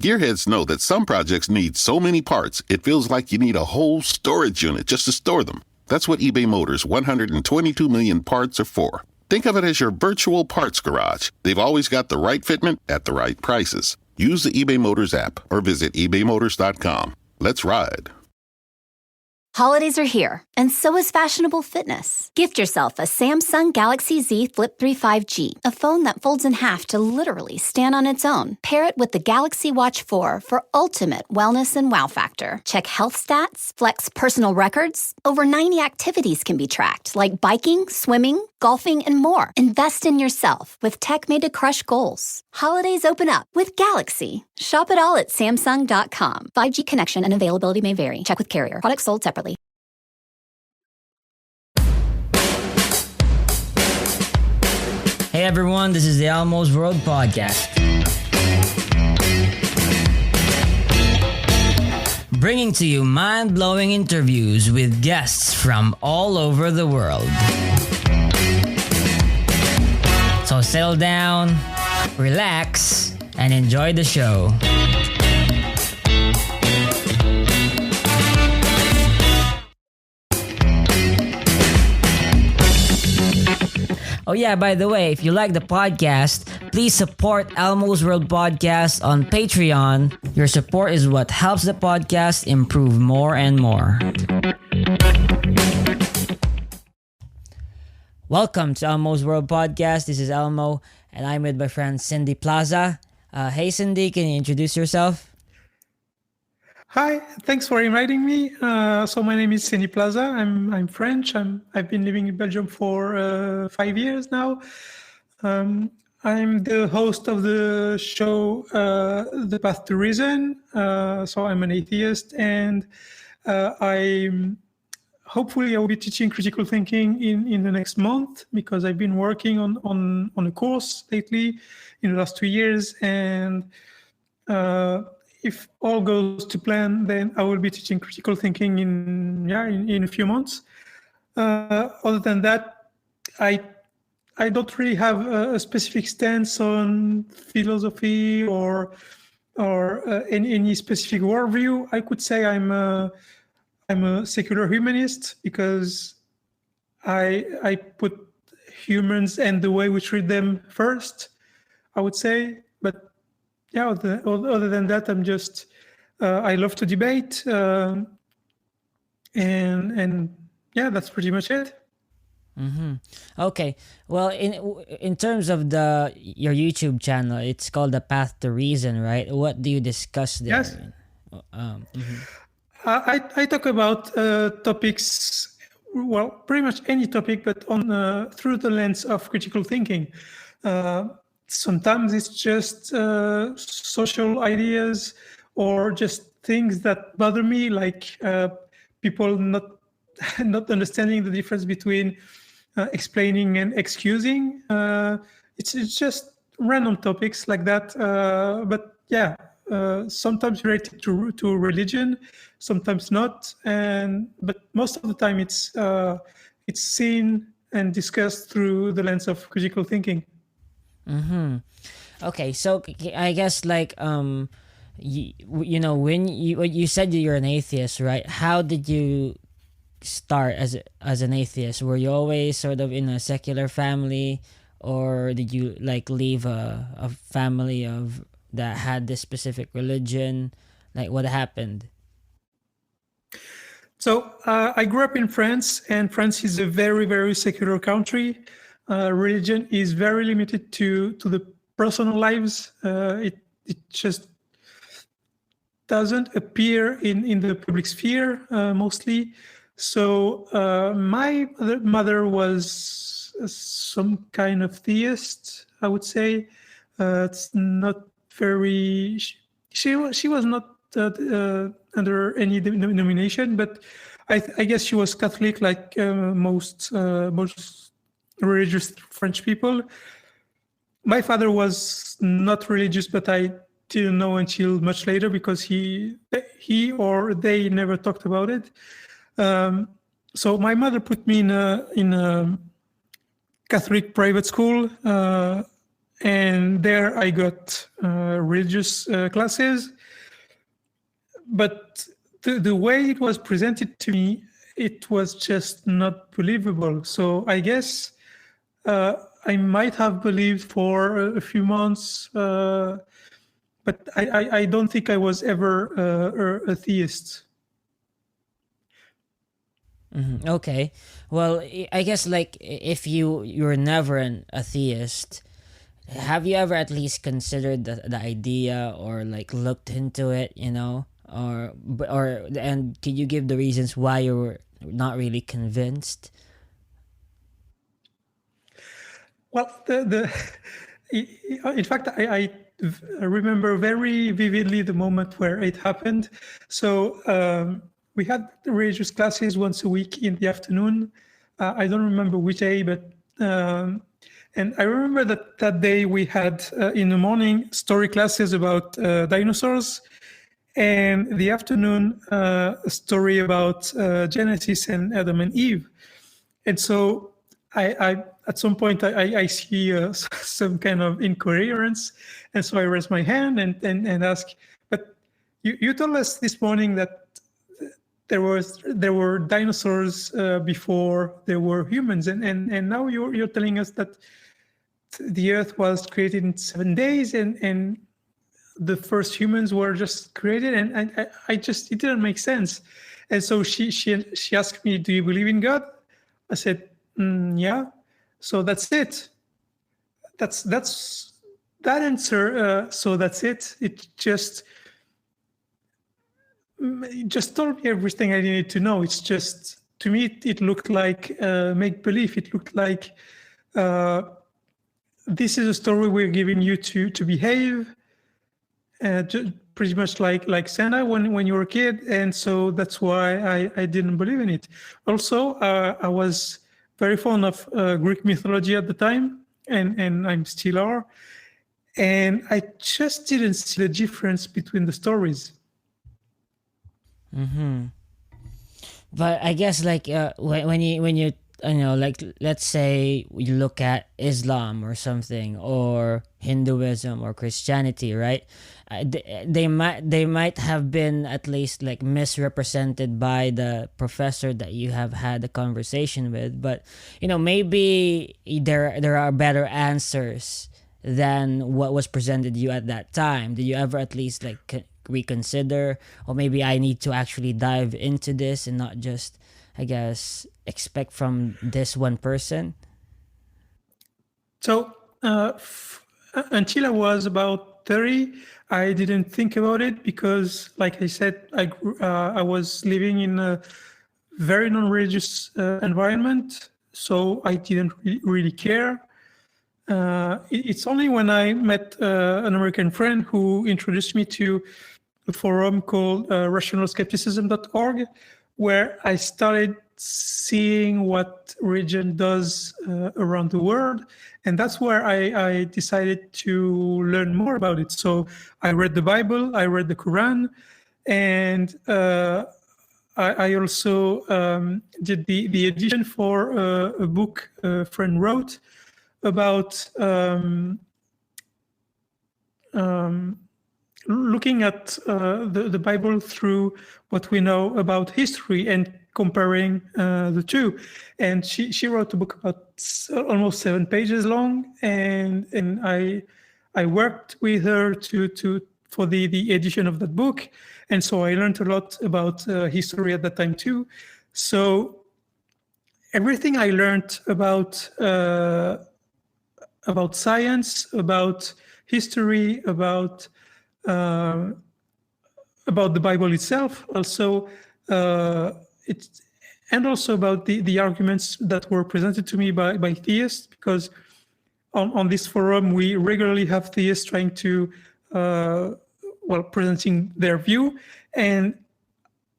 Gearheads know that some projects need so many parts, it feels like you need a whole storage unit just to store them. That's what eBay Motors' 122 million parts are for. Think of it as your virtual parts garage. They've always got the right fitment at the right prices. Use the eBay Motors app or visit ebaymotors.com. Let's ride. Holidays are here, and so is fashionable fitness. Gift yourself a Samsung Galaxy Z Flip 3 5G, a phone that folds in half to literally stand on its own. Pair it with the Galaxy Watch 4 for ultimate wellness and wow factor. Check health stats, flex personal records. Over 90 activities can be tracked, like biking, swimming, golfing, and more. Invest in yourself with tech made to crush goals. Holidays open up with Galaxy. Shop it all at Samsung.com. 5G connection and availability may vary. Check with carrier. Products sold separately. Hey everyone, this is the Almost World Podcast. Bringing to you mind-blowing interviews with guests from all over the world. So settle down, relax, and enjoy the show. Oh yeah, by the way, if you like the podcast, please support Elmo's World Podcast on Patreon. Your support is what helps the podcast improve more and more. Welcome to Elmo's World Podcast. This is Elmo, and I'm with my friend Cindy Plaza. Hey Cindy, can you introduce yourself? Hi, thanks for inviting me. So my name is Cindy Plaza. I'm French. I've been living in Belgium for 5 years now. I'm the host of the show The Path to Reason. So I'm an atheist, and hopefully I will be teaching critical thinking in the next month, because I've been working on a course lately in the last 2 years, and if all goes to plan, then I will be teaching critical thinking in a few months. Other than that, I don't really have a specific stance on philosophy or any specific worldview. I could say I'm a secular humanist, because I put humans and the way we treat them first, I would say. But yeah, other than that, I'm just I love to debate, and yeah, that's pretty much it. Mm-hmm. Okay. Well, in terms of your YouTube channel, it's called The Path to Reason, right? What do you discuss there? Yes. Mm-hmm. I talk about topics, well, pretty much any topic, but on through the lens of critical thinking. Sometimes it's just social ideas, or just things that bother me, like people not understanding the difference between explaining and excusing. It's just random topics like that. But yeah, sometimes related to religion, sometimes not, but most of the time it's seen and discussed through the lens of critical thinking. Mm-hmm. Okay, so I guess like you know, when you said you're an atheist, right? How did you start as an atheist? Were you always sort of in a secular family, or did you like leave a family that had this specific religion? Like, what happened? So I grew up in France, and France is a very, very secular country. Religion is very limited to the personal lives. It just doesn't appear in the public sphere mostly. So my mother was some kind of theist, I would say. It's not very. She was not under any denomination, but I guess she was Catholic, like most religious French people. My father was not religious, but I didn't know until much later, because he or they never talked about it. So my mother put me in a Catholic private school, and there I got religious classes. But the way it was presented to me, it was just not believable. So I guess I might have believed for a few months, but I don't think I was ever a theist. Okay. Well, I guess like if you're never an atheist, have you ever at least considered the idea or like looked into it, or and could you give the reasons why you were not really convinced? Well, in fact, I remember very vividly the moment where it happened. So we had religious classes once a week in the afternoon. I don't remember which day, but and I remember that day we had in the morning story classes about dinosaurs, and the afternoon a story about Genesis and Adam and Eve. And so I at some point I see some kind of incoherence, and so I raise my hand and ask, but you told us this morning that there were dinosaurs before there were humans, and now you're telling us that the Earth was created in 7 days, and the first humans were just created, and I just, it didn't make sense. And so she asked me, "Do you believe in God?" I said, "Yeah." So that's it. That's that answer. So that's it. It just told me everything I needed to know. It's just, to me, it looked like make believe. It looked like this is a story we're giving you to behave, pretty much like Santa when you were a kid. And so that's why I didn't believe in it. Also, I was very fond of Greek mythology at the time, and I'm still are. And I just didn't see the difference between the stories. But I guess like when you like let's say you look at Islam or something, or Hinduism or Christianity, right? They might have been at least like misrepresented by the professor that you have had a conversation with, but maybe there are better answers than what was presented to you at that time. Did you ever at least like reconsider, or maybe I need to actually dive into this and not just, I guess, expect from this one person? So until I was about 30, I didn't think about it because, like I said, I was living in a very non-religious environment, so I didn't really care. It's only when I met an American friend who introduced me to a forum called rationalskepticism.org, where I started seeing what religion does around the world. And that's where I decided to learn more about it. So I read the Bible, I read the Quran, and I also did the edition for a book a friend wrote about looking at the Bible through what we know about history and comparing the two. And she wrote a book about almost 7 pages long, and I worked with her for the edition of that book. And so I learned a lot about history at that time too. So everything I learned about science, about history, about the Bible itself, also and also about the arguments that were presented to me by theists, because on this forum we regularly have theists trying to presenting their view, and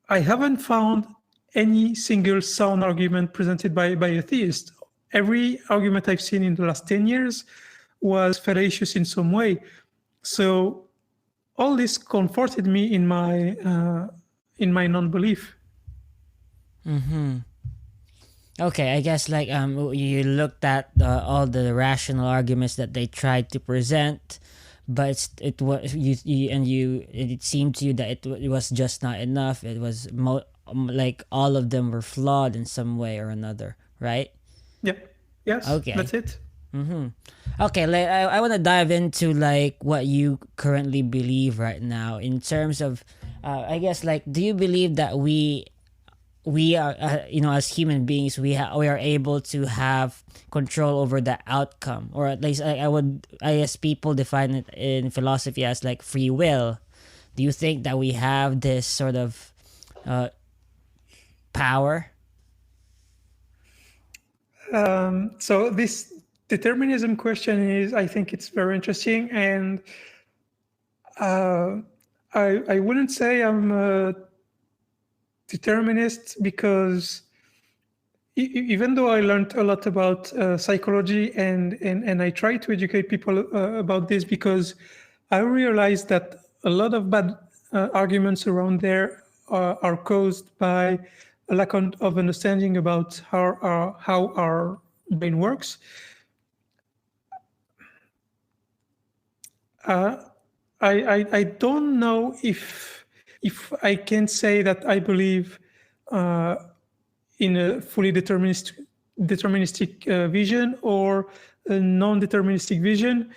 I haven't found any single sound argument presented by a theist. Every argument I've seen in the last 10 years was fallacious in some way. So all this comforted me in my non-belief. Okay, I guess like you looked at all the rational arguments that they tried to present, but it was it seemed to you that it was just not enough. It was like all of them were flawed in some way or another, right? Yeah. Yes. Okay. That's it. Okay, like I want to dive into like what you currently believe right now in terms of, I guess like, do you believe that we are as human beings we are able to have control over the outcome, or at least I guess people define it in philosophy as like free will. Do you think that we have this sort of power? So this determinism question is, I think it's very interesting, and I wouldn't say I'm a determinist, because even though I learned a lot about psychology and I try to educate people about this, because I realized that a lot of bad arguments around there are caused by a lack of understanding about how our brain works. I don't know if I can say that I believe in a fully deterministic vision or a non-deterministic vision.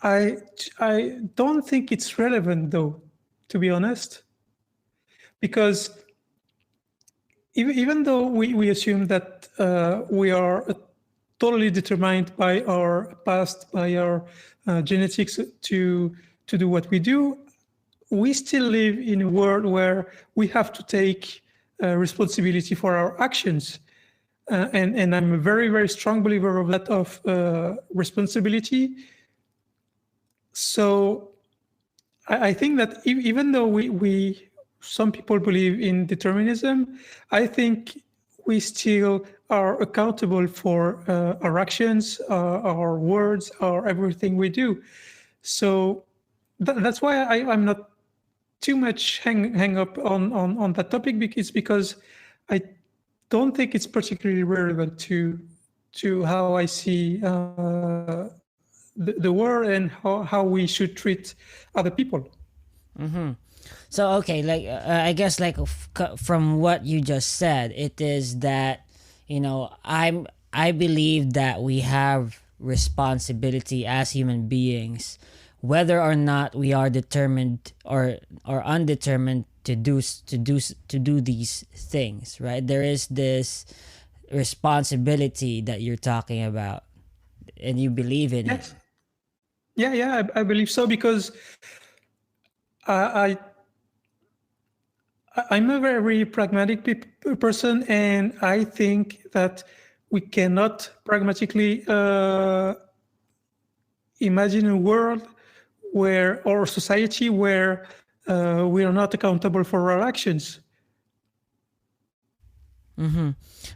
I don't think it's relevant, though, to be honest, because even though we assume that we are totally determined by our past, by our genetics to do what we do, we still live in a world where we have to take responsibility for our actions. And I'm a very, very strong believer of that, of responsibility. So I think that even though we some people believe in determinism, I think we still are accountable for our actions, our words, our everything we do. So that's why I'm not too much hang up on that topic, because I don't think it's particularly relevant to how I see the world and how we should treat other people. So okay, like I guess like from what you just said, it is that I believe that we have responsibility as human beings, whether or not we are determined or undetermined to do these things, right? There is this responsibility that you're talking about, and you believe in it. Yeah, I believe so, because I'm a very pragmatic person, and I think that we cannot pragmatically imagine a world or society where we are not accountable for our actions.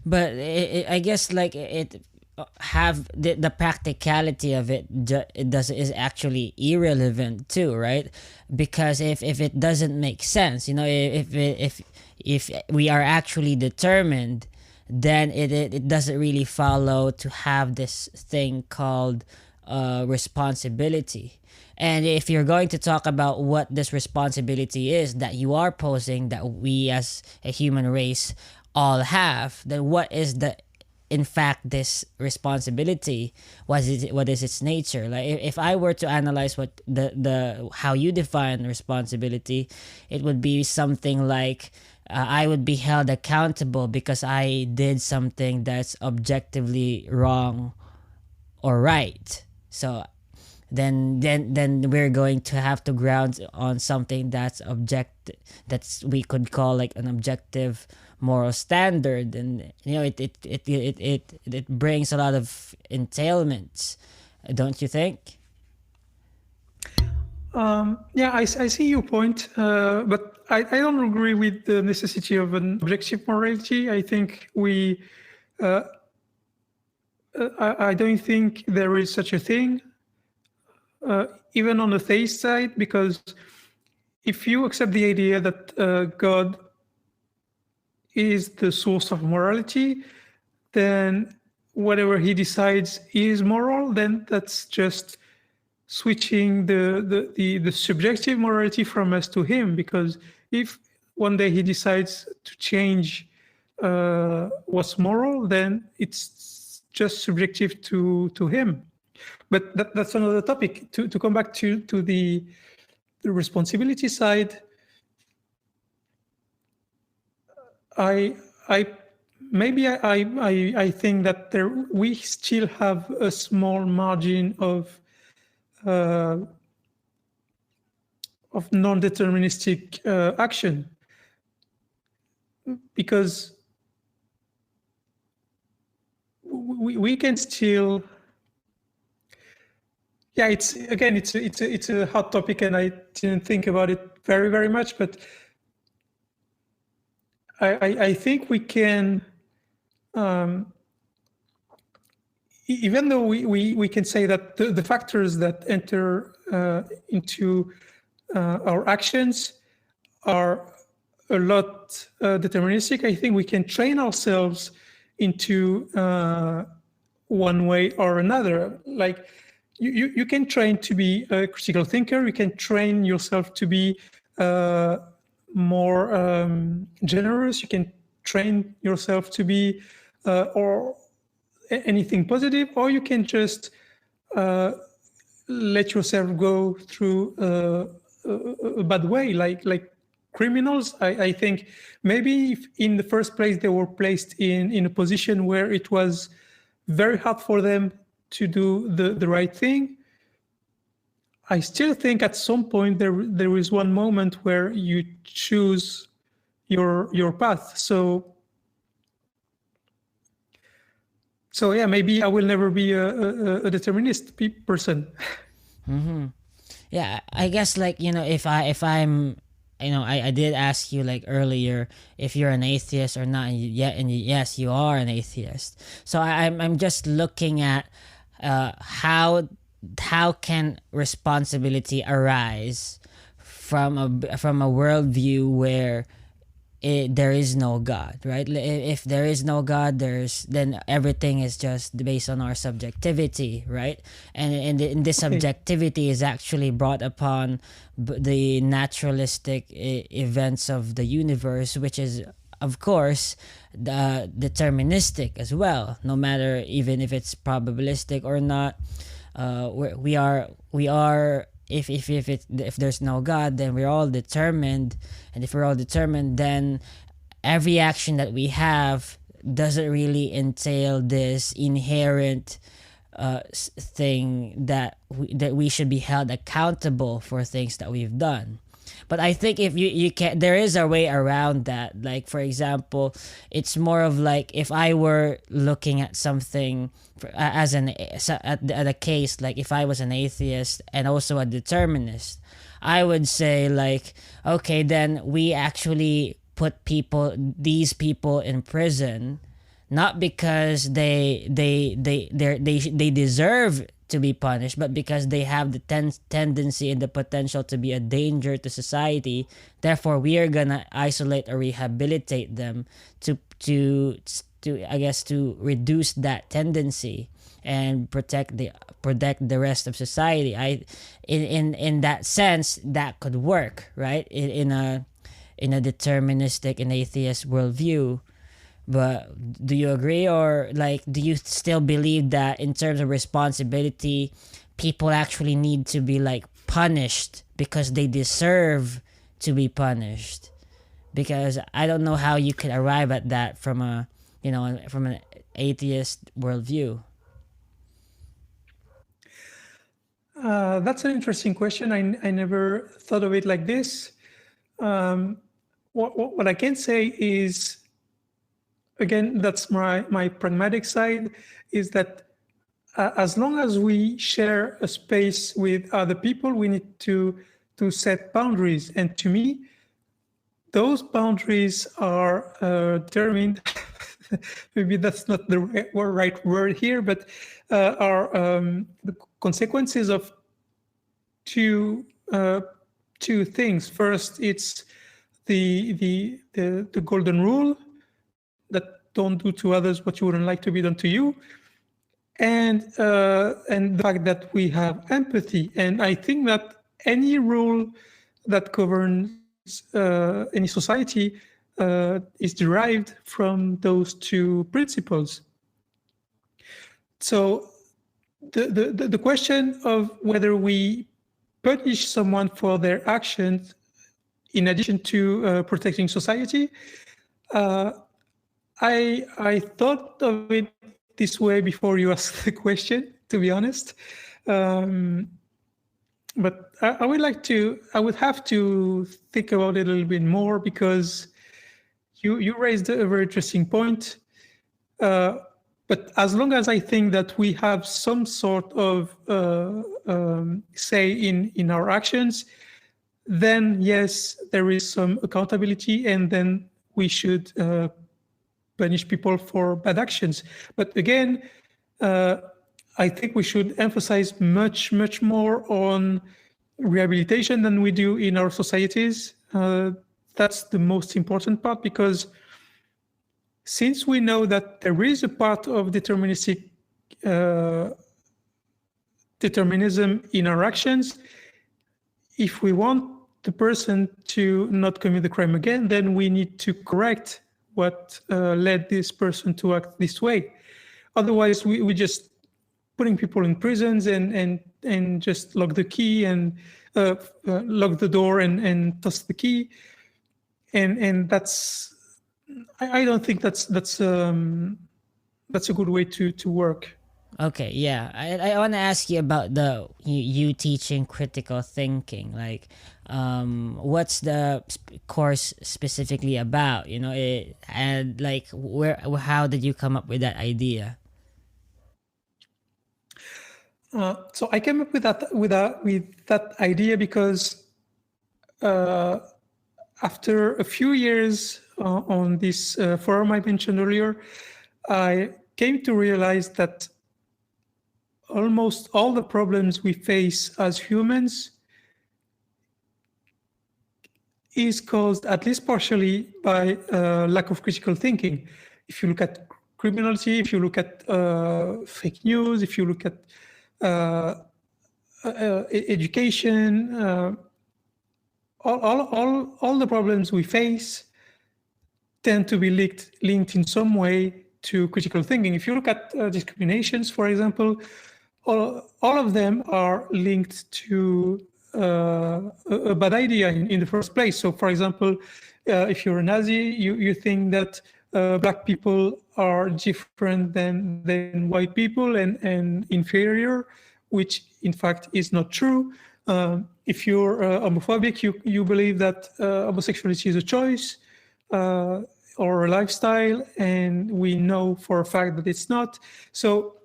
But I guess like it have the practicality of it is actually irrelevant too, right? Because if it doesn't make sense, if we are actually determined, then it doesn't really follow to have this thing called responsibility. And if you're going to talk about what this responsibility is that you are posing, that we as a human race all have, then what is in fact this responsibility? What is its nature? Like if I were to analyze what the how you define responsibility, it would be something like I would be held accountable because I did something that's objectively wrong or right. So then we're going to have to ground on something that's we could call like an objective moral standard, and it brings a lot of entailments, don't you think? Yeah, I see your point, but I don't agree with the necessity of an objective morality. I think I don't think there is such a thing, even on the theist side, because if you accept the idea that God is the source of morality, then whatever he decides is moral, then that's just switching the subjective morality from us to him. Because if one day he decides to change what's moral, then it's just subjective to him. But that's another topic. To come back to the responsibility side, I think that we still have a small margin of non-deterministic action, because we can still. Yeah, it's a hot topic, and I didn't think about it very, very much, but I think we can, even though we can say that the factors that enter into our actions are a lot deterministic, I think we can train ourselves into one way or another. Like, you can train to be a critical thinker. You can train yourself to be more generous. You can train yourself to be or anything positive, or you can just let yourself go through a bad way, like criminals. I think maybe if in the first place they were placed in a position where it was very hard for them to do the right thing, I still think at some point there is one moment where you choose your path. So yeah, maybe I will never be a determinist person. Mm-hmm. Yeah, I guess, like, if I'm, I did ask you, like, earlier, if you're an atheist or not, and yes, you are an atheist. So I'm just looking at how can responsibility arise from a worldview where there is no God, right? If there is no God, then everything is just based on our subjectivity, right? And this subjectivity is actually brought upon the naturalistic events of the universe, which is, of course, deterministic as well. No matter, even if it's probabilistic or not, we are. If there's no God, then we're all determined, and if we're all determined, then every action that we have doesn't really entail this inherent thing that we should be held accountable for things that we've done. But I think if you can, there is a way around that. Like, for example, it's more of like, if I were looking at something as at a case, like if I was an atheist and also a determinist, I would say, like, okay, then we actually put these people in prison, not because they deserve to be punished, but because they have the tendency and the potential to be a danger to society. Therefore, we are gonna isolate or rehabilitate them to I guess to reduce that tendency and protect the rest of society. In that sense, that could work, right? In a deterministic and atheist worldview. But do you agree, or, like, do you still believe that in terms of responsibility, people actually need to be, like, punished because they deserve to be punished? Because I don't know how you could arrive at that from an atheist worldview. That's an interesting question. I never thought of it like this. What I can say is, again, that's my pragmatic side, is that as long as we share a space with other people, we need to set boundaries. And to me, those boundaries are determined, maybe that's not the right word here, but are the consequences of two things. First, it's the golden rule, that don't do to others what you wouldn't like to be done to you, and the fact that we have empathy. And I think that any rule that governs any society is derived from those two principles. So the question of whether we punish someone for their actions in addition to protecting society, I thought of it this way before you asked the question, to be honest. But I would have to think about it a little bit more, because you raised a very interesting point. But as long as I think that we have some sort of say in our actions, then yes, there is some accountability, and then we should punish people for bad actions. But again, I think we should emphasize much more on rehabilitation than we do in our societies. That's the most important part, because since we know that there is a part of deterministic determinism in our actions, if we want the person to not commit the crime again, then we need to correct what led this person to act this way. Otherwise, we just putting people in prisons and just lock the key and lock the door and toss the key, and that's I don't think that's a good way to work. Okay, yeah. I want to ask you about you teaching critical thinking. Like, what's the course specifically about? And like, how did you come up with that idea? So I came up with that idea because after a few years on this forum I mentioned earlier, I came to realize that almost all the problems we face as humans is caused, at least partially, by lack of critical thinking. If you look at criminality, if you look at fake news, if you look at education, all the problems we face tend to be linked in some way to critical thinking. If you look at discriminations, for example, all of them are linked to a bad idea in the first place. So, for example, if you're a Nazi, you think that black people are different than white people and inferior, which in fact is not true. If you're homophobic, you believe that homosexuality is a choice or a lifestyle, and we know for a fact that it's not. So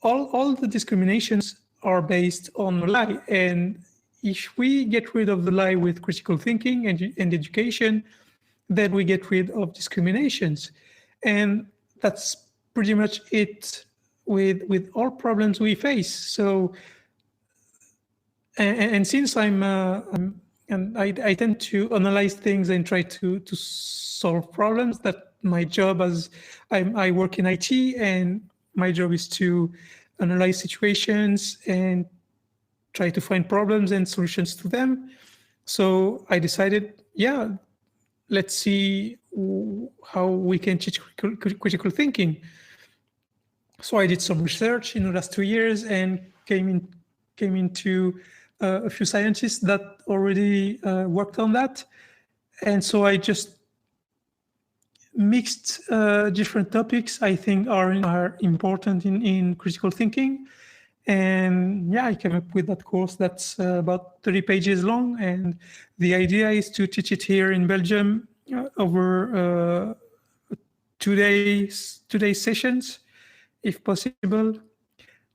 all the discriminations are based on a lie, and if we get rid of the lie with critical thinking and education, then we get rid of discriminations. And that's pretty much it with all problems we face. So, and since I tend to analyze things and try to solve problems, that my job as I work in IT, and my job is to analyze situations and try to find problems and solutions to them. So I decided, let's see how we can teach critical thinking. So I did some research in the last 2 years and came into a few scientists that already worked on that. And so I just mixed different topics I think are important in critical thinking. And I came up with that course that's about 30 pages long. And the idea is to teach it here in Belgium over 2 days sessions, if possible.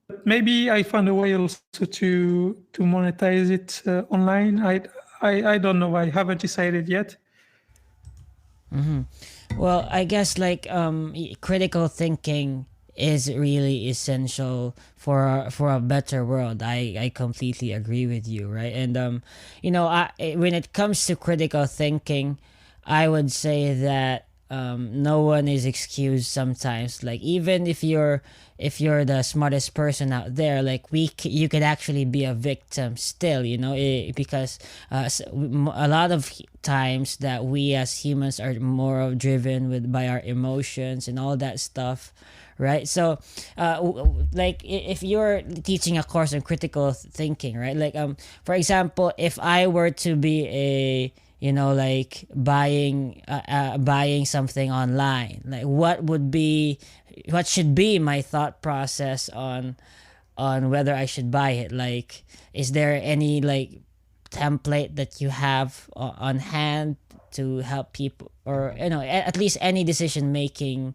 But maybe I found a way also to monetize it online. I don't know. I haven't decided yet. Mm-hmm. Well, I guess like critical thinking is really essential for a better world. I completely agree with you, right? And when it comes to critical thinking, I would say that no one is excused sometimes. Like even if you're the smartest person out there, like you could actually be a victim still, because a lot of times that we as humans are more driven by our emotions and all that stuff, right? So like if you're teaching a course on critical thinking, right? Like for example, if I were to be a like buying something online, like what should be my thought process on whether I should buy it? Like, is there any like template that you have on hand to help people, or at least any decision making,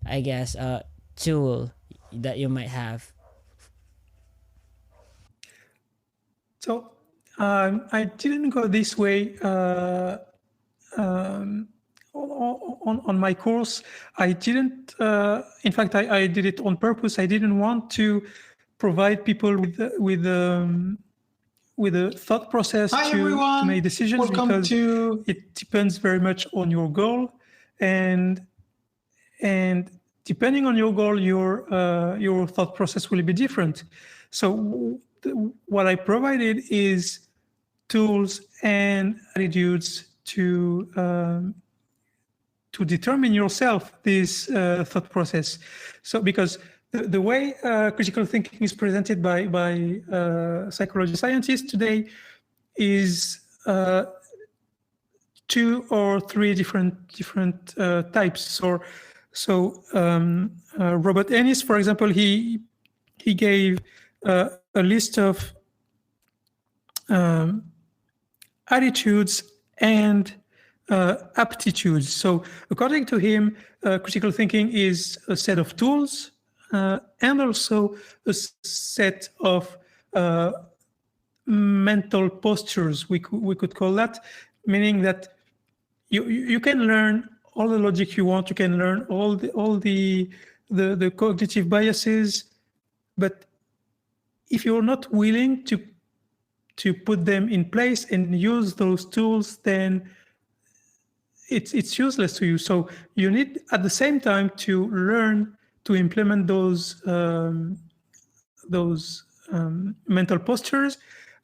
I guess, tool that you might have? So I didn't go this way on my course. I didn't. In fact, I did it on purpose. I didn't want to provide people with a thought process to make decisions. Welcome because it depends very much on your goal, and depending on your goal, your thought process will be different. So what I provided is tools and attitudes to determine yourself this thought process. So because the way critical thinking is presented by psychology scientists today is 2 or 3 different types. So Robert Ennis, for example, he gave a list of attitudes and aptitudes. So according to him, critical thinking is a set of tools and also a set of mental postures, we could call that, meaning that you can learn all the logic you want, you can learn all the cognitive biases, but if you're not willing to put them in place and use those tools, then it's useless to you. So you need at the same time to learn to implement those mental postures,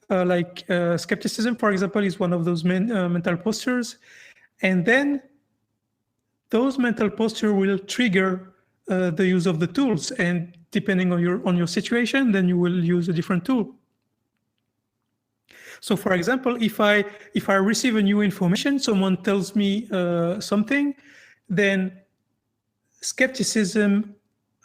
like skepticism, for example, is one of those mental postures, and then those mental postures will trigger the use of the tools, and depending on your situation, then you will use a different tool. So, for example, if I receive a new information, someone tells me something, then skepticism,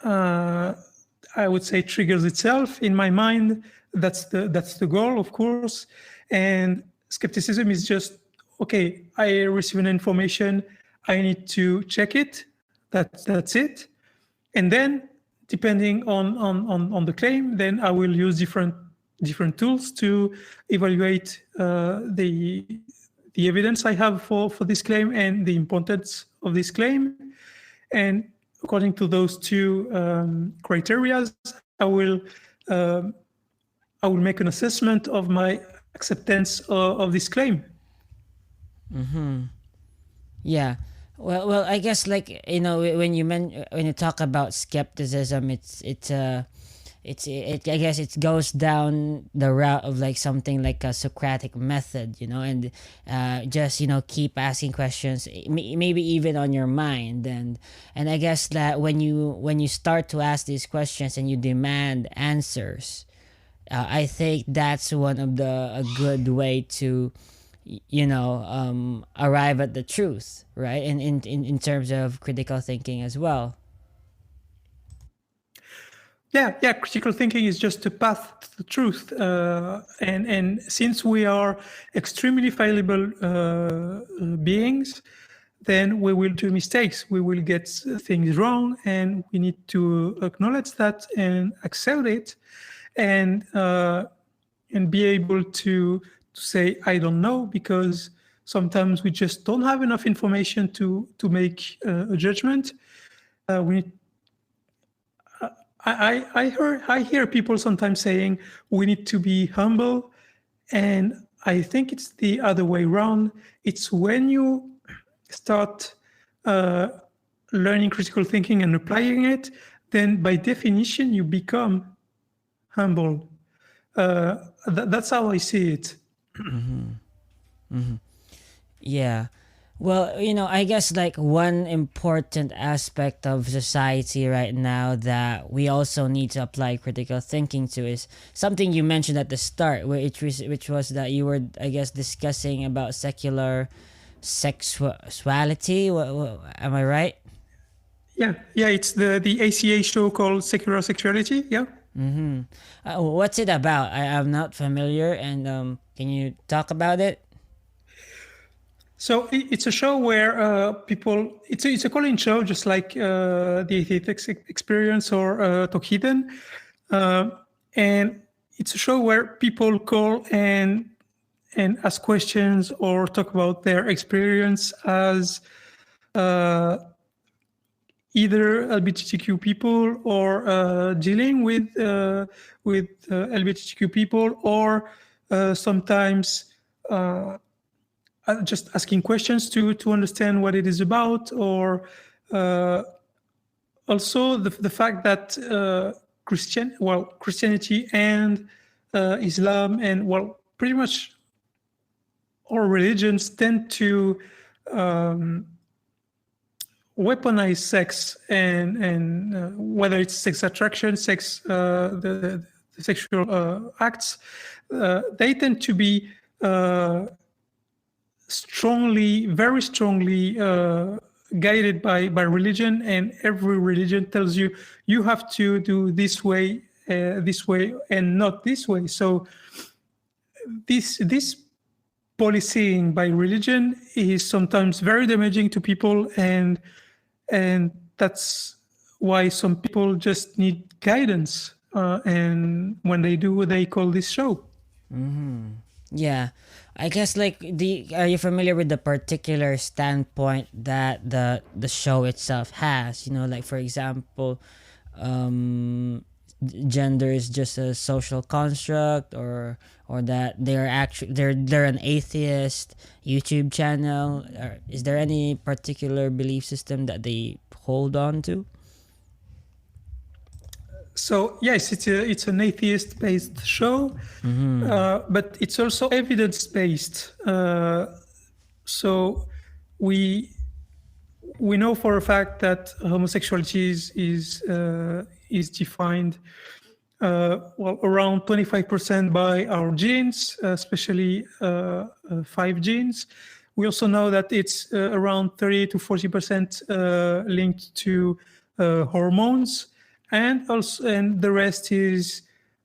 I would say, triggers itself in my mind. That's the goal, of course. And skepticism is just, okay, I receive an information, I need to check it. That's it. And then, depending on the claim, then I will use different tools to evaluate the evidence I have for this claim and the importance of this claim. And according to those 2 criteria, I will make an assessment of my acceptance of this claim. Mm-hmm. Yeah. Well, I guess, like, when you talk about skepticism, I guess it goes down the route of like something like a Socratic method, and just keep asking questions, maybe even on your mind, and I guess that when you start to ask these questions and you demand answers, I think that's one of a good way to arrive at the truth, right? And in terms of critical thinking as well. Yeah. Critical thinking is just a path to the truth, and since we are extremely fallible beings, then we will do mistakes. We will get things wrong, and we need to acknowledge that and accept it, and be able to say, I don't know, because sometimes we just don't have enough information to make a judgment. We need. I hear people sometimes saying we need to be humble, and I think it's the other way around. It's when you start learning critical thinking and applying it, then by definition you become humble. That's how I see it. Yeah. Well, I guess like one important aspect of society right now that we also need to apply critical thinking to is something you mentioned at the start, which was that you were, I guess, discussing about secular sexuality. Am I right? Yeah, it's the ACA show called Sexuality. Yeah. What's it about? I'm not familiar, and can you talk about it? So it's a show where people. It's a call-in show, just like the Atheist Experience or Talk Hidden, and it's a show where people call and ask questions or talk about their experience as either LGBTQ people or dealing with LGBTQ people, or sometimes just asking questions to understand what it is about, or also the fact that Christianity and Islam and pretty much all religions tend to weaponize sex and whether it's sex attraction, the sexual acts, they tend to be very strongly guided by religion, and every religion tells you have to do this way and not this way. So this policing by religion is sometimes very damaging to people, and that's why some people just need guidance, and when they do, they call this show. Yeah, I guess like are you familiar with the particular standpoint that the show itself has? Like for example, gender is just a social construct, or that they're an atheist YouTube channel. Or is there any particular belief system that they hold on to? So yes, it's an atheist-based show, but it's also evidence-based. So we know for a fact that homosexuality is defined around 25% by our genes, especially 5 genes. We also know that it's around 30 to 40% linked to hormones. And the rest is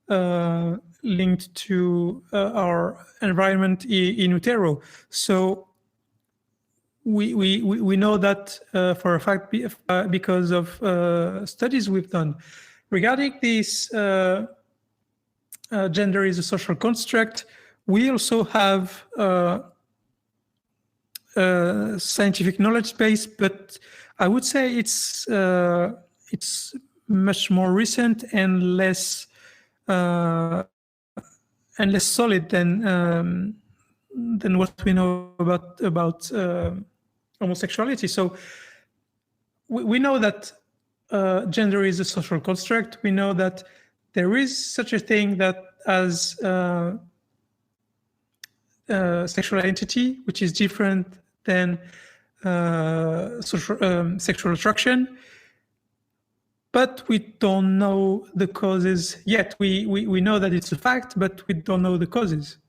linked to our environment in utero. So we know that for a fact because of studies we've done regarding this. Gender is a social construct. We also have scientific knowledge base, but I would say it's much more recent and less solid than what we know about homosexuality. So we know that gender is a social construct. We know that there is such a thing that as sexual identity, which is different than sexual attraction. But we don't know the causes yet. We know that it's a fact, but we don't know the causes.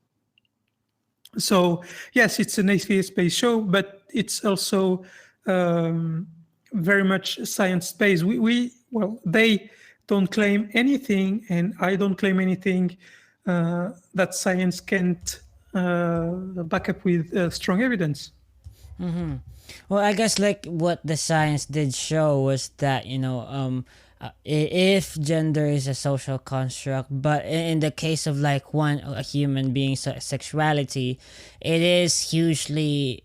So yes, it's an atheist-based show, but it's also very much science-based. They don't claim anything, and I don't claim anything that science can't back up with strong evidence. Well, I guess like what the science did show was that if gender is a social construct, but in the case of like a human being's sexuality, it is hugely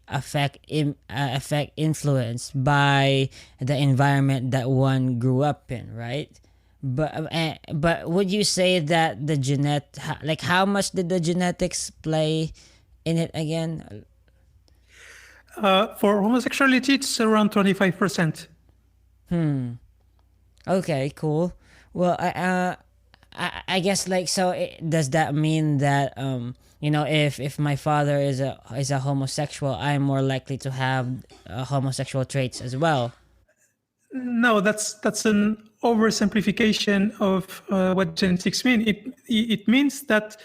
influenced by the environment that one grew up in, right? But would you say that how much did the genetics play in it again? For homosexuality, it's around 25%. Okay, cool. Well, I guess like so. Does that mean that if my father is a homosexual, I'm more likely to have homosexual traits as well? No, that's an oversimplification of what genetics mean. It means that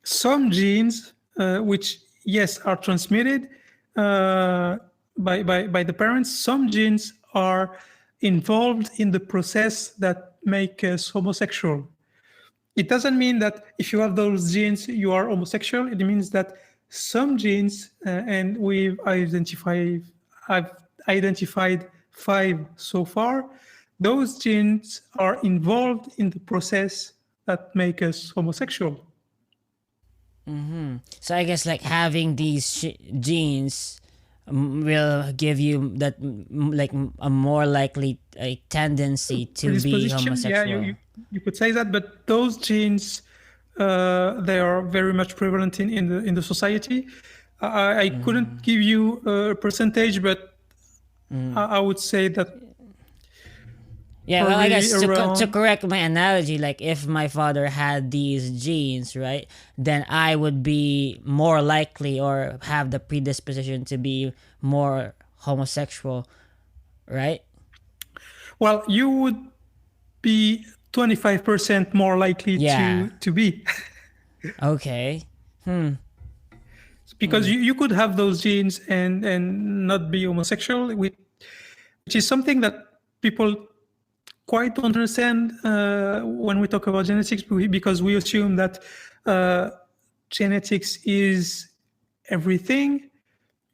some genes, which yes are transmitted by the parents, some genes are involved in the process that make us homosexual. It doesn't mean that if you have those genes, you are homosexual. It means that some genes, and I've identified 5 so far. Those genes are involved in the process that make us homosexual. So I guess like having these genes will give you that a more likely a tendency to be Predisposition, homosexual. yeah, you could say that, but those genes, they are very much prevalent in the society. I couldn't give you a percentage, but I would say that Yeah, well, I probably guess to around correct my analogy, like if my father had these genes, right, then I would be more likely or have the predisposition to be more homosexual, right? well, you would be 25% more likely Yeah. to be. Okay. Because you could have those genes and not be homosexual, which is something that people quite don't understand when we talk about genetics, because we assume that genetics is everything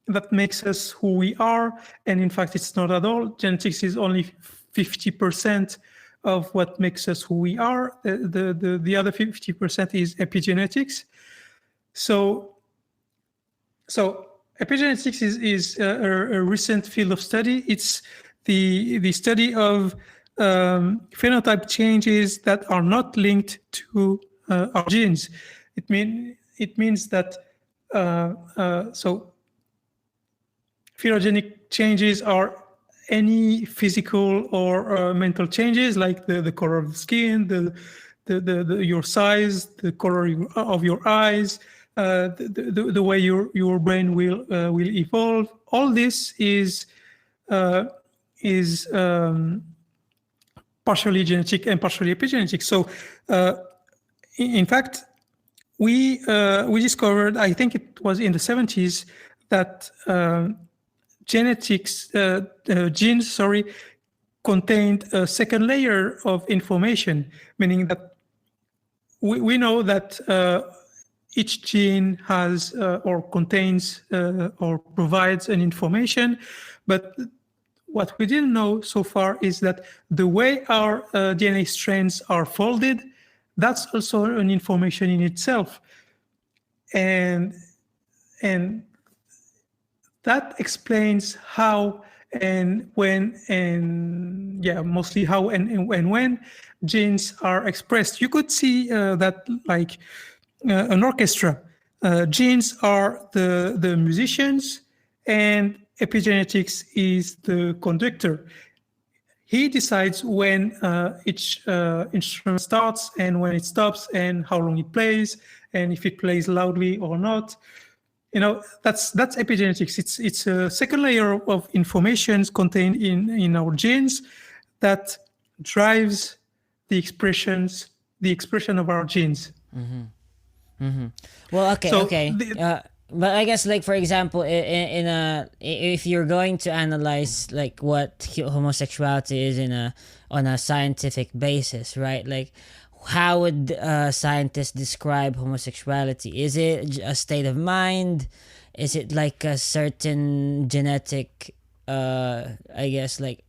that makes us who we are, and in fact it's not at all. Genetics is only 50% of what makes us who we are. The other 50% is epigenetics. So epigenetics is a recent field of study. It's the study of phenotype changes that are not linked to our genes. It means that so phylogenic changes are any physical or mental changes, like the color of the skin, the your size, the color of your eyes, the way your brain will evolve. All this is partially genetic and partially epigenetic. So, in fact, we discovered, I think it was in the 70s, that genes contained a second layer of information, meaning that we know that each gene has or contains or provides an information, but what we didn't know so far is that the way our DNA strands are folded, that's also an information in itself. And that explains how and when, and mostly how and when genes are expressed. You could see that like an orchestra. Genes are the musicians, and epigenetics is the conductor. He decides when each instrument starts and when it stops and how long it plays and if it plays loudly or not. That's epigenetics. It's a second layer of information contained in our genes that drives the expression of our genes. Well, okay, So okay. But I guess, like, for example, if you're going to analyze like what homosexuality is on a scientific basis, right? Like, how would scientists describe homosexuality? Is it a state of mind? Is it like a certain genetic, I guess, like,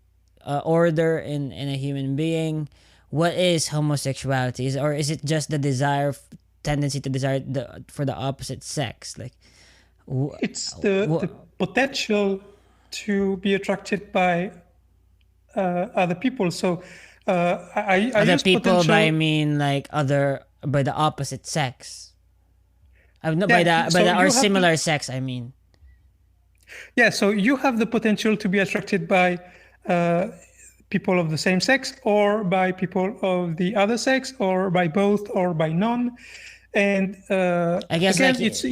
order in a human being? What is homosexuality? Or is it just the tendency to desire for the opposite sex? Like, it's the potential to be attracted by other people. So I other use people potential. by, I mean, like, by the opposite sex. No, Yeah, by so the you or have similar sex, I mean. Yeah, so you have the potential to be attracted by people of the same sex, or by people of the other sex, or by both, or by none. And I guess again, like it's I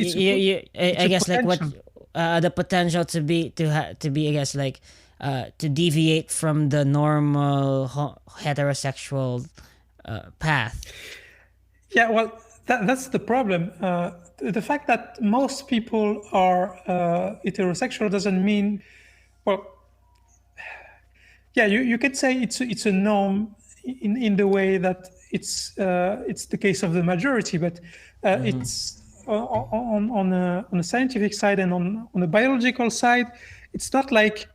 a guess like what potential. the potential to be I guess like to deviate from the normal heterosexual path. Yeah, well, that's the problem. The fact that most people are heterosexual doesn't mean, well, yeah, you could say it's a norm in the way that it's the case of the majority, but it's on a scientific side and on a biological side, it's not like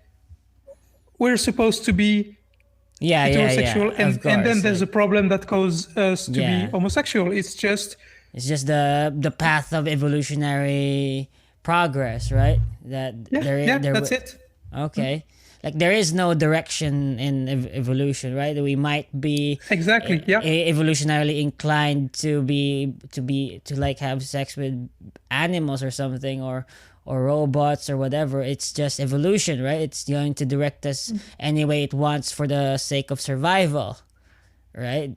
we're supposed to be heterosexual, Yeah, of and then course, there's a like, problem that causes us to be yeah. homosexual. It's just It's just the path of evolutionary progress, right? That yeah, there that's it. okay. Like there is no direction in evolution, right? We might be Exactly. Yeah. evolutionarily inclined to like have sex with animals or something, or robots or whatever. It's just evolution, right? It's going to direct us any way it wants for the sake of survival, right?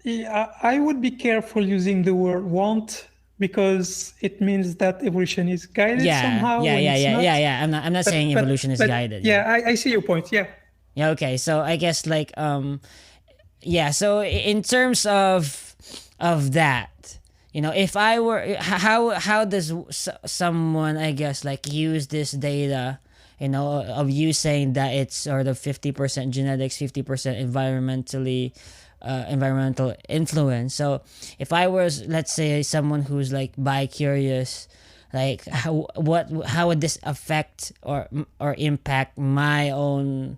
Yeah, I would be careful using the word want, because it means that evolution is guided somehow when it's not. Yeah. I'm not saying evolution is but guided. yeah, I see your point. Yeah. Yeah, okay. So I guess like yeah, so in terms of that, if I were how does someone, I guess, like use this data, of you saying that it's sort of 50% genetics, 50% environmental influence. So if I was, let's say, someone who's like bi-curious, like how would this affect or impact my own,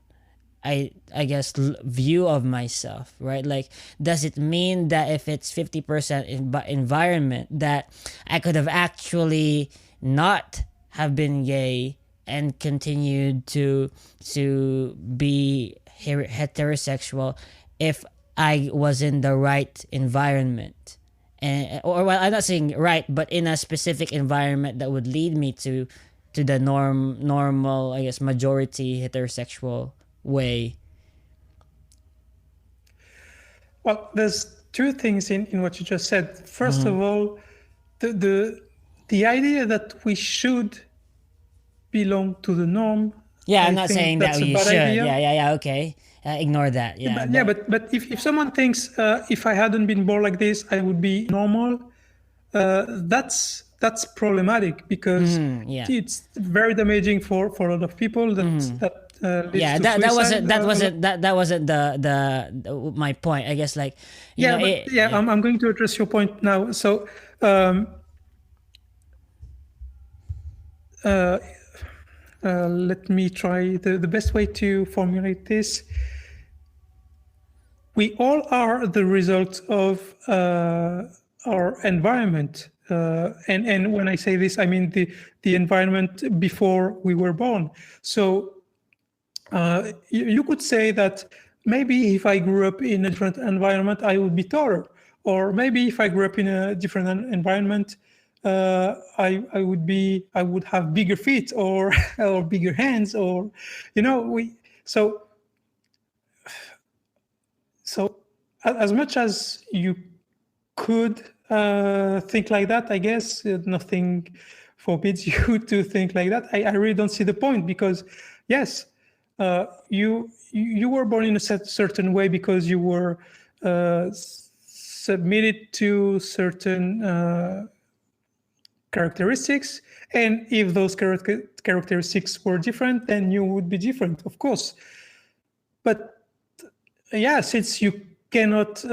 I guess, view of myself, right? Like, does it mean that if it's 50% environment, that I could have actually not have been gay and continued to be heterosexual if I was in the right environment? And or, well, I'm not saying right, but in a specific environment that would lead me to the normal, I guess, majority heterosexual way. Well, there's two things in what you just said. First of all, the idea that we should belong to the norm. Yeah, I'm I not think saying that's that a you bad should. idea. Yeah, okay. Ignore that. Yeah, But if someone thinks if I hadn't been born like this, I would be normal, that's problematic, because yeah. it's very damaging for a lot of people. That leads Yeah, to that suicide. that wasn't the my point. I guess, like, I'm going to address your point now. So let me try the best way to formulate this. We all are the result of our environment. And when I say this, I mean the environment before we were born. So you could say that maybe if I grew up in a different environment, I would be taller. Or maybe if I grew up in a different environment, I would have bigger feet, or or bigger hands, or so as much as you could think like that, I guess nothing forbids you to think like that. I really don't see the point, because yes, you were born in a certain way because you were submitted to certain characteristics, and if those characteristics were different, then you would be different, of course. But yeah, since you cannot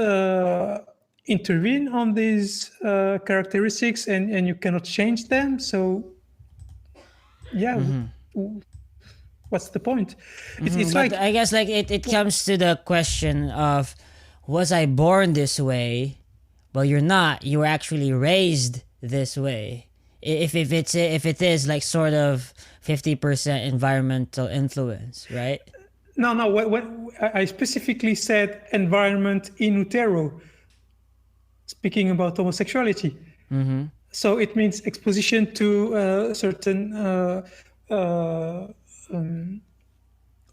intervene on these characteristics, and you cannot change them, so yeah, what's the point? It's but like, I guess, like, it comes to the question of, was I born this way? Well, you're not. You were actually raised this way. If it is like sort of 50% environmental influence, right? No. When I specifically said environment in utero, speaking about homosexuality. So it means exposition to certain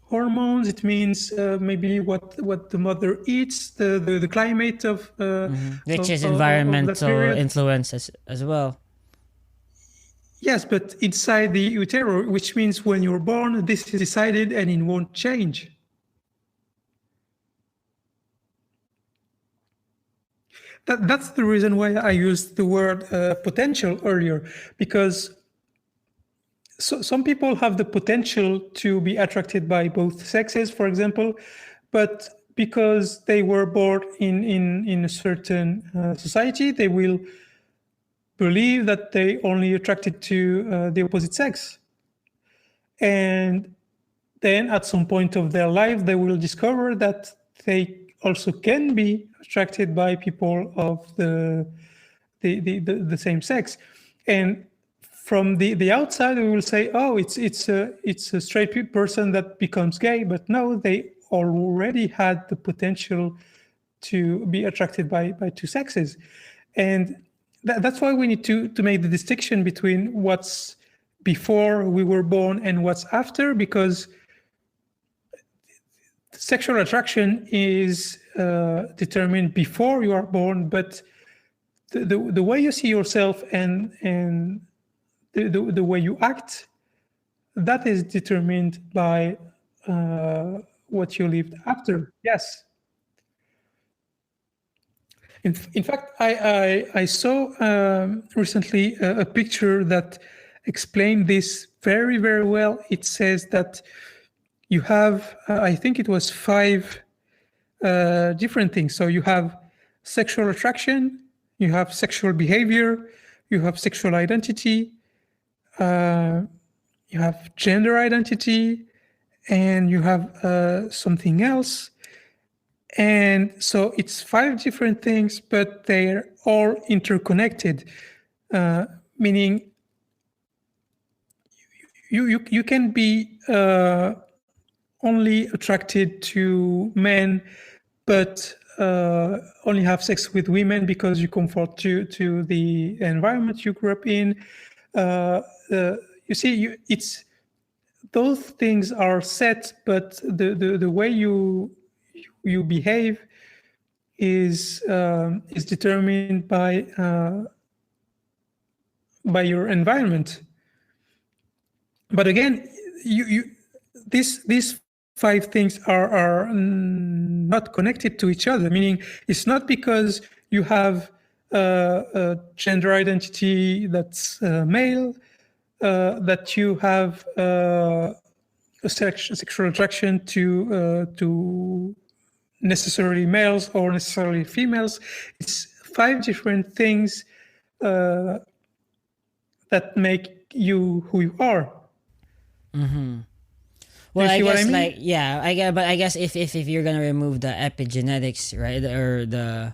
hormones. It means maybe what the mother eats, the climate of Which is of that environmental period. influence as well. Yes, but inside the utero, which means when you're born, this is decided and it won't change. That's the reason why I used the word potential earlier, because some people have the potential to be attracted by both sexes, for example, but because they were born in a certain society, they will believe that they only attracted to the opposite sex. And then at some point of their life, they will discover that they also can be attracted by people of the same sex. And from the outside, we will say, oh, it's a straight person that becomes gay. But no, they already had the potential to be attracted by two sexes. And that's why we need to make the distinction between what's before we were born and what's after, because sexual attraction is determined before you are born, but the way you see yourself and the way you act, that is determined by what you lived after. Yes. In fact, I saw recently a picture that explained this very, very well. It says that you have, I think it was 5 different things. So you have sexual attraction, you have sexual behavior, you have sexual identity, you have gender identity, and you have something else. And so it's 5 different things, but they're all interconnected, meaning you can be only attracted to men, but only have sex with women because you conform to the environment you grew up in. You see, it's those things are set, but the way you behave is determined by your environment. But again, these 5 things are not connected to each other. Meaning, it's not because you have a gender identity that's male that you have a sexual attraction to necessarily males or necessarily females. It's 5 different things that make you who you are. Well, I see what guess I mean? like yeah, I guess if you're gonna remove the epigenetics, right, or the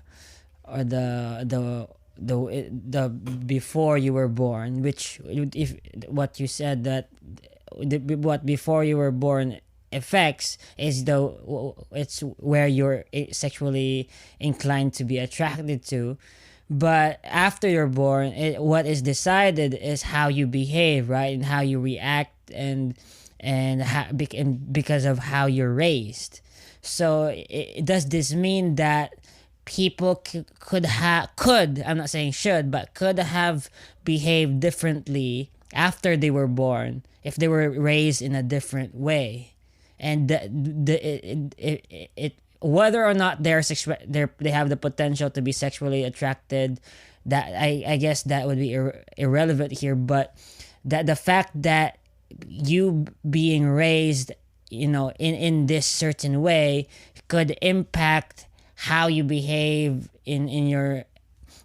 before you were born, which if what you said that what before you were born affects is it's where you're sexually inclined to be attracted to. But after you're born, what is decided is how you behave, right, and how you react, and because of how you're raised. So does this mean that people could I'm not saying should, but could have behaved differently after they were born if they were raised in a different way, and whether or not they have the potential to be sexually attracted, that I guess that would be irrelevant here. But that the fact that you being raised, in this certain way could impact how you behave in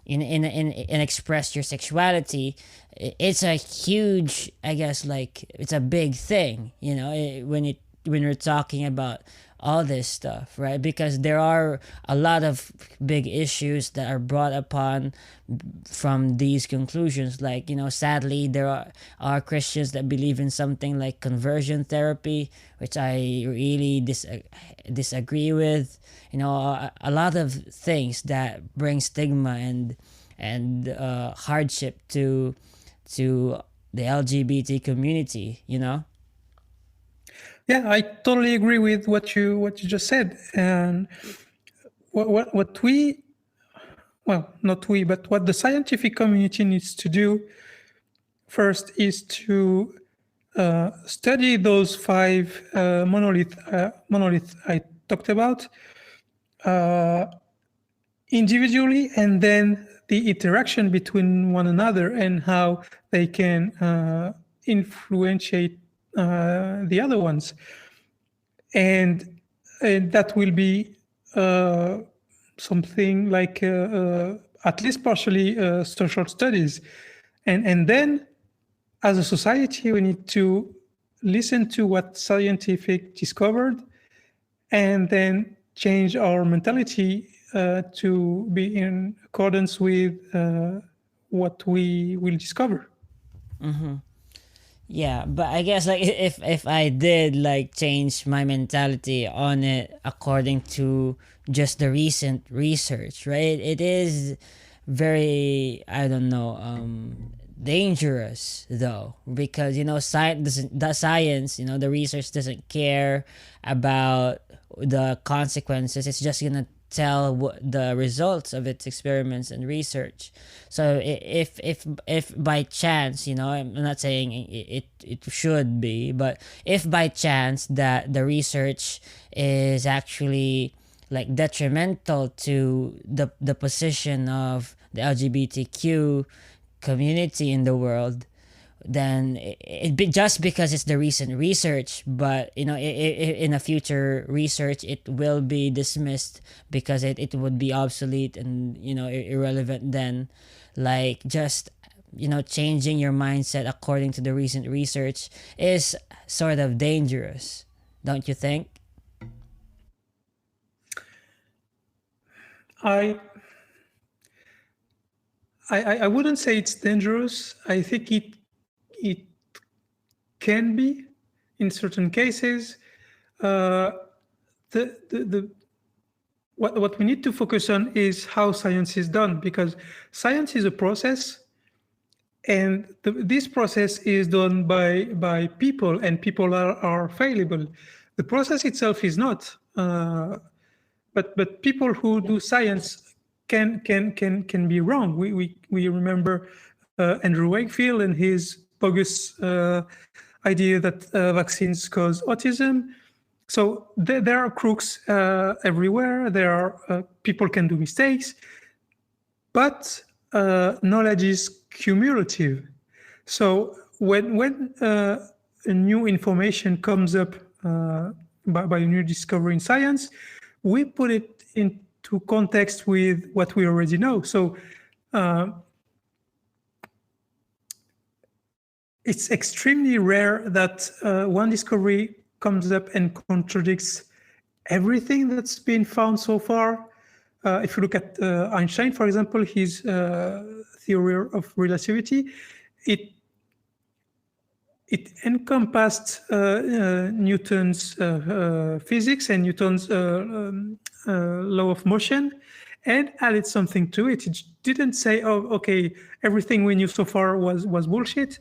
express your sexuality. It's a huge, I guess, like it's a big thing, when you're talking about all this stuff, right? Because there are a lot of big issues that are brought upon from these conclusions. Like, sadly, there are Christians that believe in something like conversion therapy, which I really disagree with. A lot of things that bring stigma and hardship to the LGBT community, you know? Yeah, I totally agree with what you just said. And what we, well, not we, but what the scientific community needs to do first is to study those five monolith I talked about individually, and then the interaction between one another and how they can influentiate the other ones, and that will be something like at least partially social studies, and then as a society we need to listen to what scientific discovered and then change our mentality to be in accordance with what we will discover. Yeah, but I guess like if I did like change my mentality on it according to just the recent research, right? It is very, I don't know, dangerous though, because you know science, you know, the research doesn't care about the consequences. It's just gonna tell what the results of its experiments and research. So if by chance, you know, I'm not saying it should be, but if by chance that the research is actually like detrimental to the position of the LGBTQ community in the world, then it be just because it's the recent research, but you know, in a future research it will be dismissed because it would be obsolete and, you know, irrelevant then. Like, just, you know, changing your mindset according to the recent research is sort of dangerous, don't you think? I wouldn't say it's dangerous. I think it can be in certain cases. The what we need to focus on is how science is done, because science is a process, and this process is done by people, and people are fallible. The process itself is not. But people who do science can be wrong. We remember Andrew Wakefield and his bogus idea that vaccines cause autism. So there are crooks everywhere. There are people can do mistakes, but knowledge is cumulative. So when new information comes up by a new discovery in science, we put it into context with what we already know. So it's extremely rare that one discovery comes up and contradicts everything that's been found so far. If you look at Einstein, for example, his theory of relativity, it encompassed Newton's physics and Newton's law of motion, and added something to it. It didn't say, "Oh, okay, everything we knew so far was bullshit."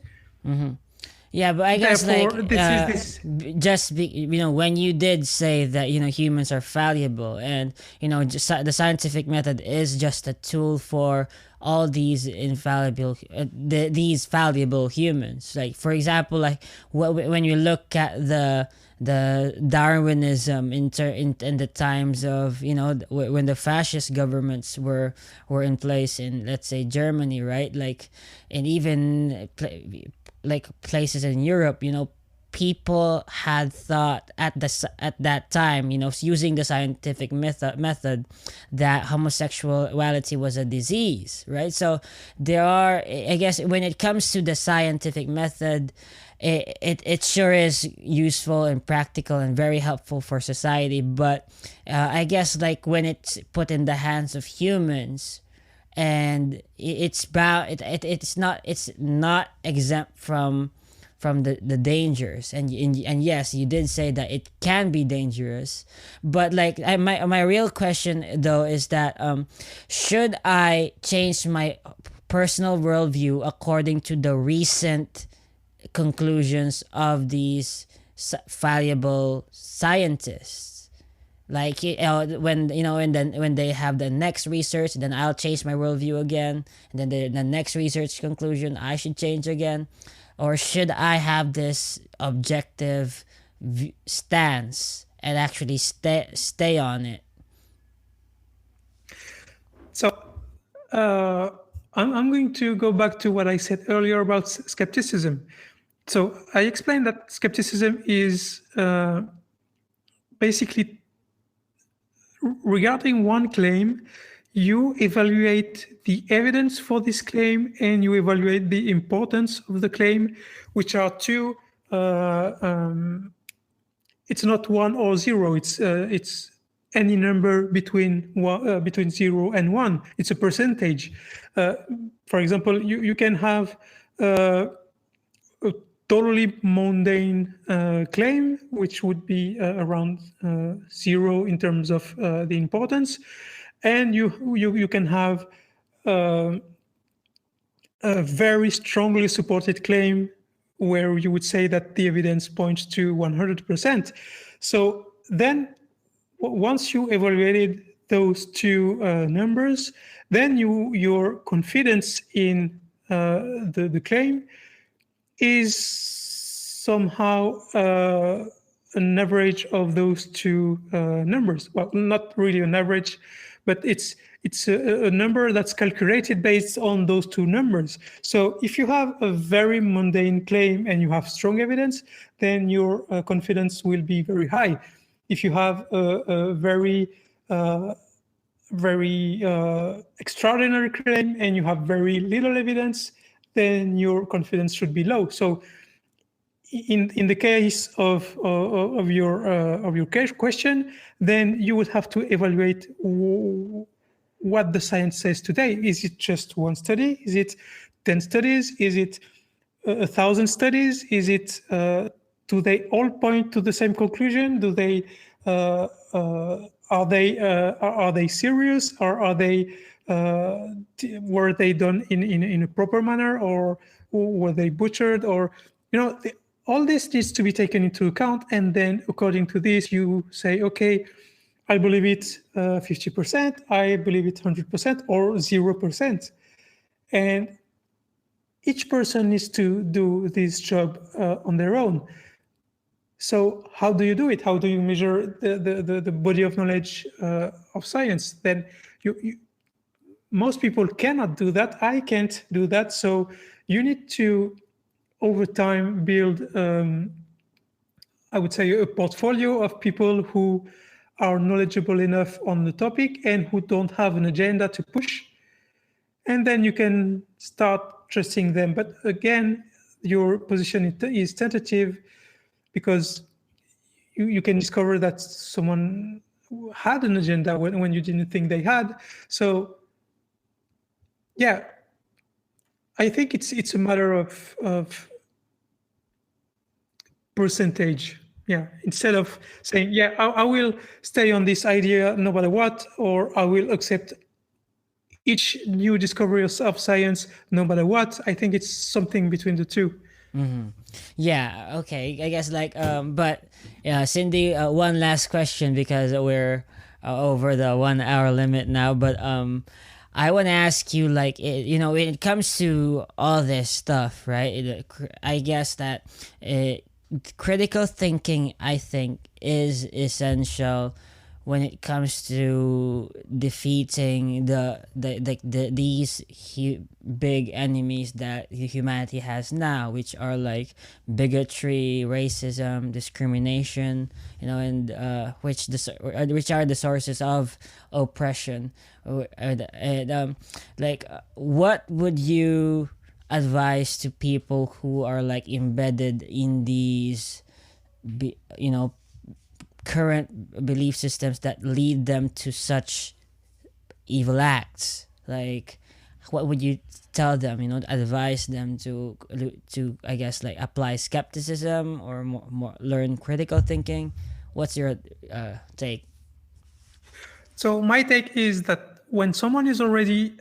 Yeah, but I guess Therefore, like just you know, when you did say that, you know, humans are fallible, and you know, just the scientific method is just a tool for all these infallible these fallible humans. Like, for example, like when you look at the Darwinism in the times of, you know, when the fascist governments were in place in, let's say, Germany, right? Like, and even like places in Europe, you know, people had thought at that time, you know, using the scientific method that homosexuality was a disease, right? So there are, I guess, when it comes to the scientific method, it sure is useful and practical and very helpful for society, but I guess like when it's put in the hands of humans, and it's not exempt from the dangers. And yes, you did say that it can be dangerous, but like my real question though is that should I change my personal worldview according to the recent conclusions of these fallible scientists? Like when and then when they have the next research, then I'll change my worldview again, and then the next research conclusion I should change again, or should I have this objective stance and actually stay on it? So I'm going to go back to what I said earlier about skepticism. So I explained that skepticism is basically regarding one claim, you evaluate the evidence for this claim and you evaluate the importance of the claim, which are two. It's not 1 or 0. It's any number between 0 and 1. It's a percentage. For example, you can have a totally mundane claim, which would be around 0 in terms of the importance, and you can have a very strongly supported claim where you would say that the evidence points to 100%. So then, once you evaluated those two numbers, then your confidence in the claim is somehow an average of those two numbers. Well, not really an average, but it's a number that's calculated based on those two numbers. So if you have a very mundane claim and you have strong evidence, then your confidence will be very high. If you have a very extraordinary claim and you have very little evidence, then your confidence should be low. So in the case of your question, then you would have to evaluate what the science says today. Is it just one study? Is it 10 studies? Is it 1,000 studies? Is it do they all point to the same conclusion? Do they are they serious, or are they were they done in a proper manner, or were they butchered, or all this needs to be taken into account, and then according to this you say, okay, I believe it 50%, I believe it 100%, or 0%. And each person needs to do this job on their own. So how do you do it? How do you measure the body of knowledge of science? Then most people cannot do that. I can't do that. So you need to, over time, build, I would say, a portfolio of people who are knowledgeable enough on the topic and who don't have an agenda to push. And then you can start trusting them. But again, your position is tentative, because you can discover that someone had an agenda when you didn't think they had. So yeah, I think it's a matter of percentage. Yeah, instead of saying, yeah, I will stay on this idea no matter what, or I will accept each new discovery of science no matter what. I think it's something between the two. Mm-hmm. Yeah, okay. I guess but Cindy, one last question, because we're over the 1 hour limit now. But I want to ask you, when it comes to all this stuff, right? I guess that critical thinking, I think, is essential when it comes to defeating these big enemies that humanity has now, which are like bigotry, racism, discrimination, and which are the sources of oppression. What would you advise to people who are embedded in these current belief systems that lead them to such evil acts? what would you tell them? Advise them to I guess like apply skepticism or more learn critical thinking. What's your take? So my take is that when someone is already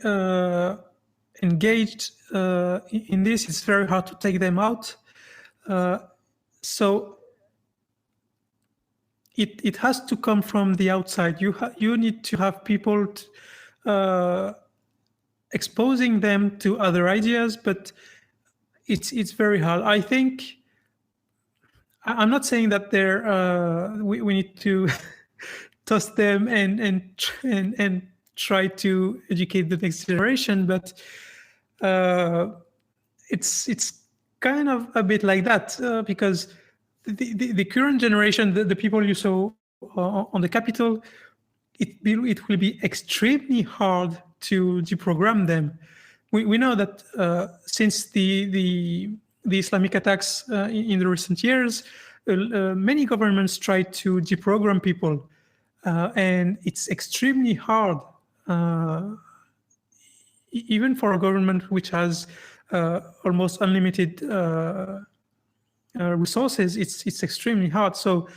engaged in this, it's very hard to take them out. So it has to come from the outside. You need to have people exposing them to other ideas, but it's very hard. I think I'm not saying that we need to toss them and try to educate the next generation, but it's kind of a bit like that because the current generation, the people you saw on the Capitol, it will be extremely hard to deprogram them. We know that since the Islamic attacks in the recent years, many governments try to deprogram people, and it's extremely hard, even for a government which has almost unlimited resources. It's extremely hard. So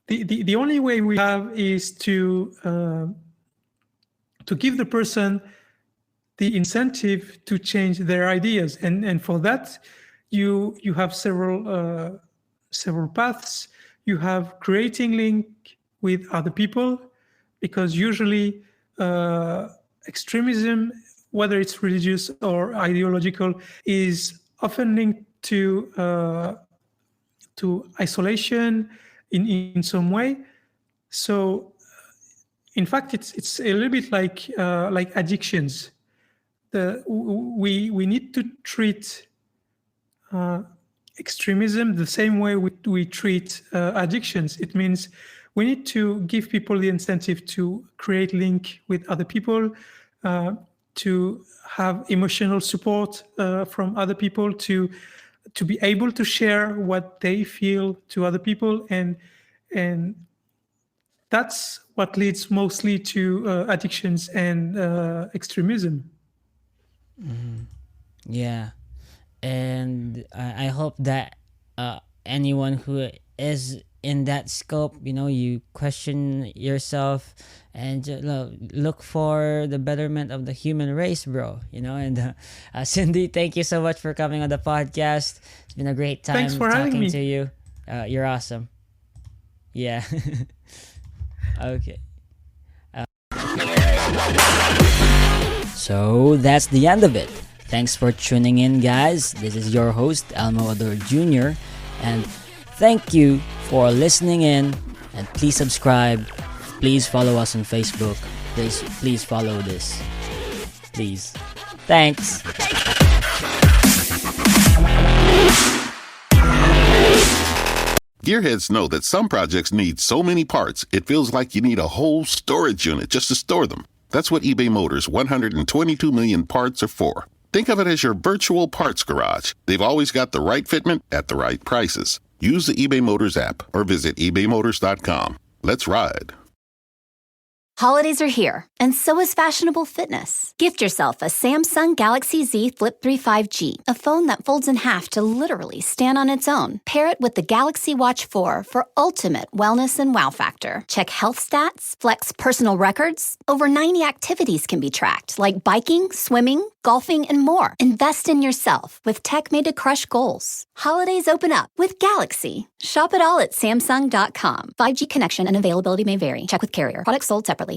the only way we have is to give the person the incentive to change their ideas, and for that you have several paths. You have creating link with other people, because usually extremism, whether it's religious or ideological, is often linked to isolation in some way. So in fact, it's a little bit like addictions. We need to treat extremism the same way we treat addictions. It means we need to give people the incentive to create link with other people, to have emotional support from other people, to be able to share what they feel to other people, and that's what leads mostly to addictions and extremism. Yeah, and I hope that anyone who is in that scope, you question yourself and look for the betterment of the human race, bro. And Cindy, thank you so much for coming on the podcast. It's been a great time Thanks for having talking me. to you. You're awesome. Yeah. Okay. So that's the end of it. Thanks for tuning in, guys. This is your host, Elmo Ador Jr. And thank you for listening in. And please subscribe. Please follow us on Facebook. Please follow this. Please. Thanks. Gearheads know that some projects need so many parts, it feels like you need a whole storage unit just to store them. That's what eBay Motors' 122 million parts are for. Think of it as your virtual parts garage. They've always got the right fitment at the right prices. Use the eBay Motors app or visit ebaymotors.com. Let's ride. Holidays are here, and so is fashionable fitness. Gift yourself a Samsung Galaxy Z Flip 3 5G, a phone that folds in half to literally stand on its own. Pair it with the Galaxy Watch 4 for ultimate wellness and wow factor. Check health stats, flex personal records. Over 90 activities can be tracked, like biking, swimming, golfing, and more. Invest in yourself with tech made to crush goals. Holidays open up with Galaxy. Shop it all at Samsung.com. 5G connection and availability may vary. Check with carrier. Products sold separately.